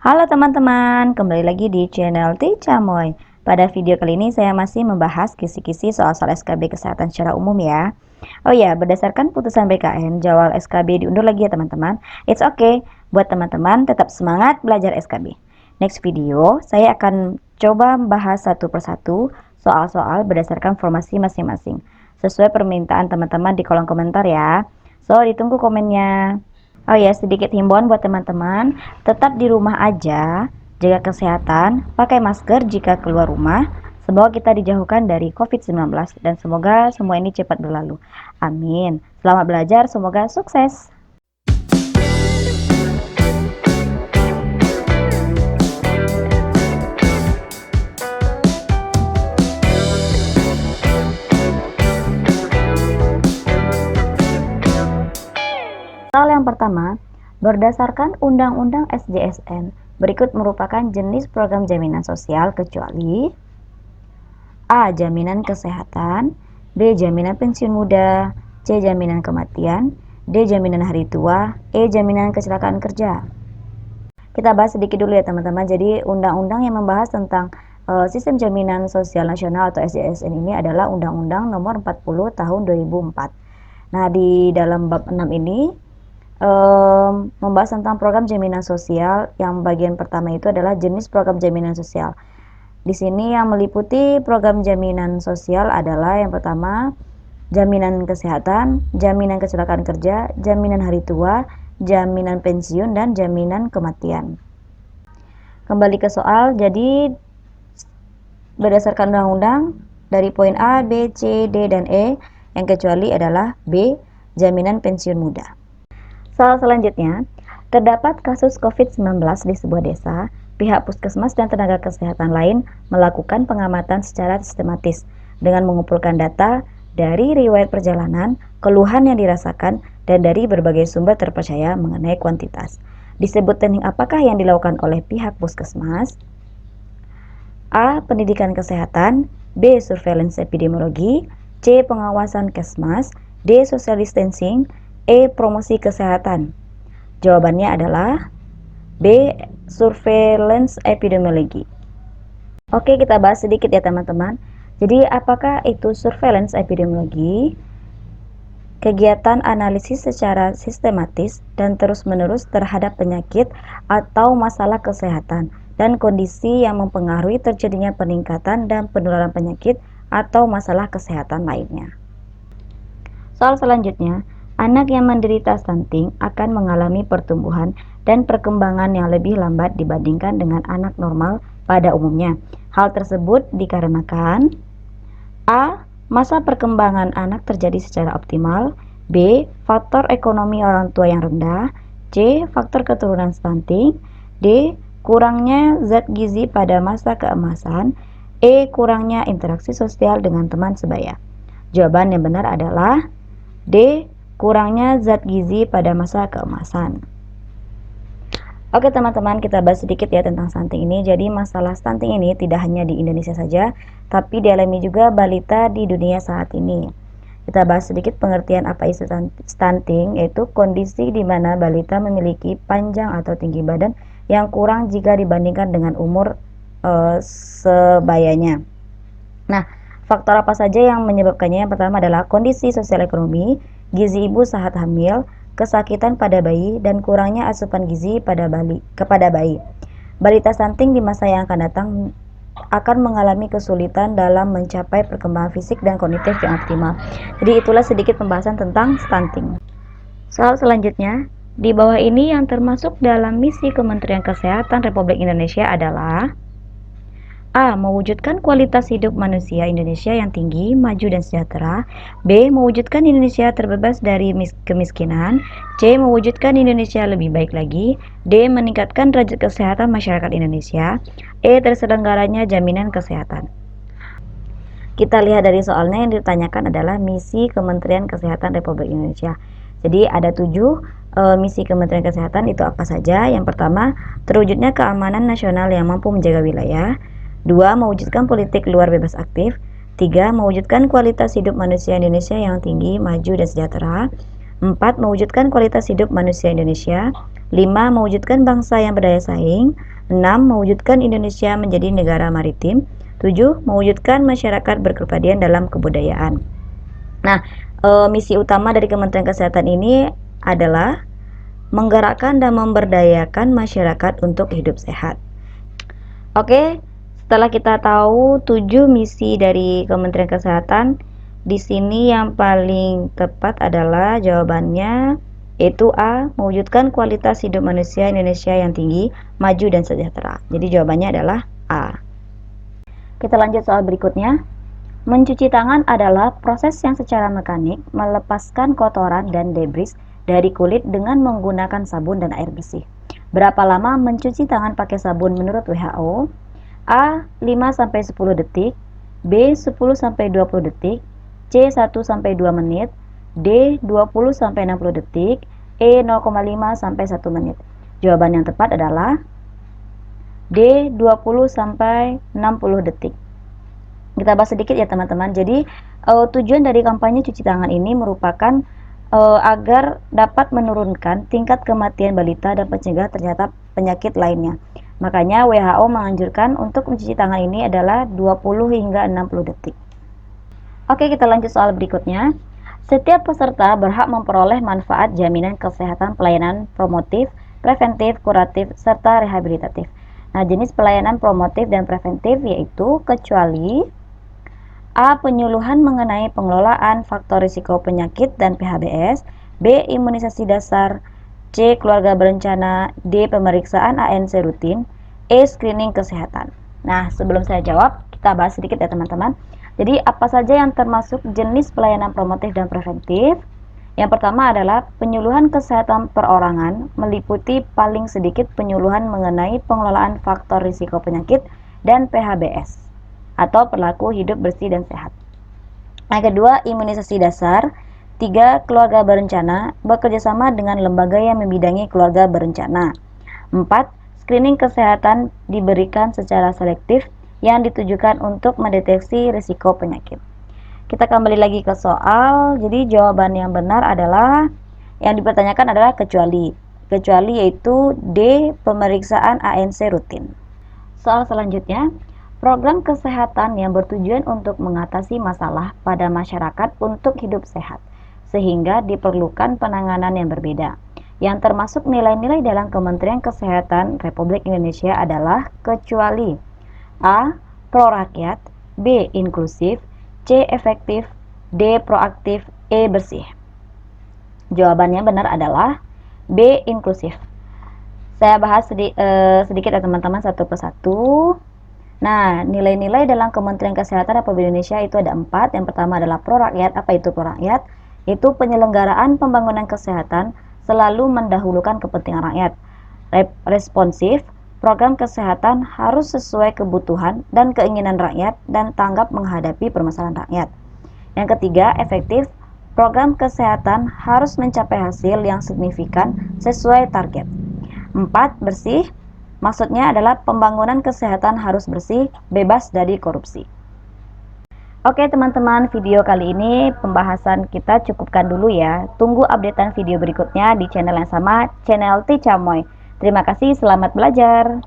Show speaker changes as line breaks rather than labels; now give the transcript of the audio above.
Halo teman-teman, kembali lagi di channel Tica Moy. Pada video kali ini saya masih membahas kisi-kisi soal-soal SKB kesehatan secara umum ya. Oh ya, berdasarkan putusan BKN, jadwal SKB diundur lagi ya teman-teman. It's okay, buat teman-teman tetap semangat belajar SKB. Next video, saya akan coba membahas satu persatu soal-soal berdasarkan formasi masing-masing. Sesuai permintaan teman-teman di kolom komentar ya. So, ditunggu komennya. Oh ya, sedikit himbauan buat teman-teman, tetap di rumah aja, jaga kesehatan, pakai masker jika keluar rumah. Semoga kita dijauhkan dari COVID-19 dan semoga semua ini cepat berlalu. Amin. Selamat belajar, semoga sukses. Soal yang pertama, berdasarkan Undang-Undang SJSN, berikut merupakan jenis program jaminan sosial kecuali A. Jaminan kesehatan, B. Jaminan pensiun muda, C. Jaminan kematian, D. Jaminan hari tua, E. Jaminan kecelakaan kerja. Kita bahas sedikit dulu ya teman-teman. Jadi undang-undang yang membahas tentang Sistem Jaminan Sosial Nasional atau SJSN ini adalah Undang-Undang Nomor 40 Tahun 2004. Nah, di dalam bab 6 ini membahas tentang program jaminan sosial. Yang bagian pertama itu adalah jenis program jaminan sosial. Di sini yang meliputi program jaminan sosial adalah yang pertama jaminan kesehatan, jaminan kecelakaan kerja, jaminan hari tua, jaminan pensiun, dan jaminan kematian. Kembali ke soal, jadi berdasarkan undang-undang dari poin A, B, C, D, dan E, yang kecuali adalah B, jaminan pensiun muda. Soal selanjutnya, terdapat kasus COVID-19 di sebuah desa, pihak puskesmas dan tenaga kesehatan lain melakukan pengamatan secara sistematis dengan mengumpulkan data dari riwayat perjalanan, keluhan yang dirasakan, dan dari berbagai sumber terpercaya mengenai kuantitas. Disebut teknik apakah yang dilakukan oleh pihak puskesmas? A. Pendidikan kesehatan, B. Surveillance epidemiologi, C. Pengawasan kesmas, D. Social distancing, E. Promosi kesehatan. Jawabannya adalah B. Surveillance epidemiologi. Oke, kita bahas sedikit ya teman-teman. Jadi apakah itu surveillance epidemiologi? Kegiatan analisis secara sistematis dan terus-menerus terhadap penyakit atau masalah kesehatan dan kondisi yang mempengaruhi terjadinya peningkatan dan penularan penyakit atau masalah kesehatan lainnya. Soal selanjutnya, anak yang menderita stunting akan mengalami pertumbuhan dan perkembangan yang lebih lambat dibandingkan dengan anak normal pada umumnya. Hal tersebut dikarenakan A. Masa perkembangan anak terjadi secara optimal, B. Faktor ekonomi orang tua yang rendah, C. Faktor keturunan stunting, D. Kurangnya zat gizi pada masa keemasan, E. Kurangnya interaksi sosial dengan teman sebaya. Jawaban yang benar adalah D. Kurangnya zat gizi pada masa keemasan. Oke teman-teman, kita bahas sedikit ya tentang stunting ini. Jadi masalah stunting ini tidak hanya di Indonesia saja, tapi dialami juga balita di dunia saat ini. Kita bahas sedikit pengertian apa itu stunting, yaitu kondisi di mana balita memiliki panjang atau tinggi badan yang kurang jika dibandingkan dengan umur sebayanya. Nah, faktor apa saja yang menyebabkannya? Yang pertama adalah kondisi sosial ekonomi, gizi ibu saat hamil, kesakitan pada bayi, dan kurangnya asupan gizi kepada bayi. Balita stunting di masa yang akan datang akan mengalami kesulitan dalam mencapai perkembangan fisik dan kognitif yang optimal. Jadi itulah sedikit pembahasan tentang stunting. Soal selanjutnya, di bawah ini yang termasuk dalam misi Kementerian Kesehatan Republik Indonesia adalah A. Mewujudkan kualitas hidup manusia Indonesia yang tinggi, maju, dan sejahtera. B. Mewujudkan Indonesia terbebas dari kemiskinan. C. Mewujudkan Indonesia lebih baik lagi. D. Meningkatkan derajat kesehatan masyarakat Indonesia. E. Terselenggaranya jaminan kesehatan. Kita lihat dari soalnya, yang ditanyakan adalah misi Kementerian Kesehatan Republik Indonesia. Jadi ada 7 misi Kementerian Kesehatan, itu apa saja? Yang pertama, terwujudnya keamanan nasional yang mampu menjaga wilayah. 2. Mewujudkan politik luar bebas aktif. 3. Mewujudkan kualitas hidup manusia Indonesia yang tinggi, maju, dan sejahtera. 4. Mewujudkan kualitas hidup manusia Indonesia. 5. Mewujudkan bangsa yang berdaya saing. 6. Mewujudkan Indonesia menjadi negara maritim. 7. Mewujudkan masyarakat berkepribadian dalam kebudayaan. Nah, misi utama dari Kementerian Kesehatan ini adalah menggerakkan dan memberdayakan masyarakat untuk hidup sehat. Oke, setelah kita tahu 7 misi dari Kementerian Kesehatan, di sini yang paling tepat adalah jawabannya yaitu A, mewujudkan kualitas hidup manusia Indonesia yang tinggi, maju dan sejahtera. Jadi jawabannya adalah A. Kita lanjut soal berikutnya. Mencuci tangan adalah proses yang secara mekanik melepaskan kotoran dan debris dari kulit dengan menggunakan sabun dan air bersih. Berapa lama mencuci tangan pakai sabun menurut WHO? A. 5-10 detik, B. 10-20 detik, C. 1-2 menit, D. 20-60 detik, E. 0,5-1 menit. Jawaban yang tepat adalah D. 20-60 detik. Kita bahas sedikit ya teman-teman. Jadi tujuan dari kampanye cuci tangan ini merupakan agar dapat menurunkan tingkat kematian balita dan mencegah ternyata penyakit lainnya. Makanya WHO menganjurkan untuk mencuci tangan ini adalah 20 hingga 60 detik. Oke, kita lanjut soal berikutnya. Setiap peserta berhak memperoleh manfaat jaminan kesehatan pelayanan promotif, preventif, kuratif, serta rehabilitatif. Nah, jenis pelayanan promotif dan preventif yaitu kecuali A. Penyuluhan mengenai pengelolaan faktor risiko penyakit dan PHBS, B. Imunisasi dasar, C. Keluarga berencana, D. Pemeriksaan ANC rutin, E. Screening kesehatan. Nah, sebelum saya jawab, kita bahas sedikit ya teman-teman. Jadi, apa saja yang termasuk jenis pelayanan promotif dan preventif? Yang pertama adalah penyuluhan kesehatan perorangan, meliputi paling sedikit penyuluhan mengenai pengelolaan faktor risiko penyakit dan PHBS, atau perilaku hidup bersih dan sehat. Yang kedua, imunisasi dasar. 3. Keluarga berencana, bekerjasama dengan lembaga yang membidangi keluarga berencana. 4. Screening kesehatan diberikan secara selektif yang ditujukan untuk mendeteksi risiko penyakit. Kita kembali lagi ke soal. Jadi jawaban yang benar adalah, yang dipertanyakan adalah kecuali. Kecuali yaitu D. Pemeriksaan ANC rutin. Soal selanjutnya, program kesehatan yang bertujuan untuk mengatasi masalah pada masyarakat untuk hidup sehat, sehingga diperlukan penanganan yang berbeda. Yang termasuk nilai-nilai dalam Kementerian Kesehatan Republik Indonesia adalah kecuali A. Pro rakyat, B. Inklusif, C. Efektif, D. Proaktif, E. Bersih. Jawabannya benar adalah B. Inklusif. Saya bahas sedikit ya teman-teman satu persatu. Nah, nilai-nilai dalam Kementerian Kesehatan Republik Indonesia itu ada 4. Yang pertama adalah pro rakyat. Apa itu pro rakyat? Itu penyelenggaraan pembangunan kesehatan selalu mendahulukan kepentingan rakyat. Responsif, program kesehatan harus sesuai kebutuhan dan keinginan rakyat dan tanggap menghadapi permasalahan rakyat. Yang ketiga, efektif, program kesehatan harus mencapai hasil yang signifikan sesuai target. 4. Bersih, maksudnya adalah pembangunan kesehatan harus bersih, bebas dari korupsi. Oke teman-teman, video kali ini pembahasan kita cukupkan dulu ya. Tunggu updatean video berikutnya di channel yang sama, channel Ticamoy. Terima kasih, selamat belajar.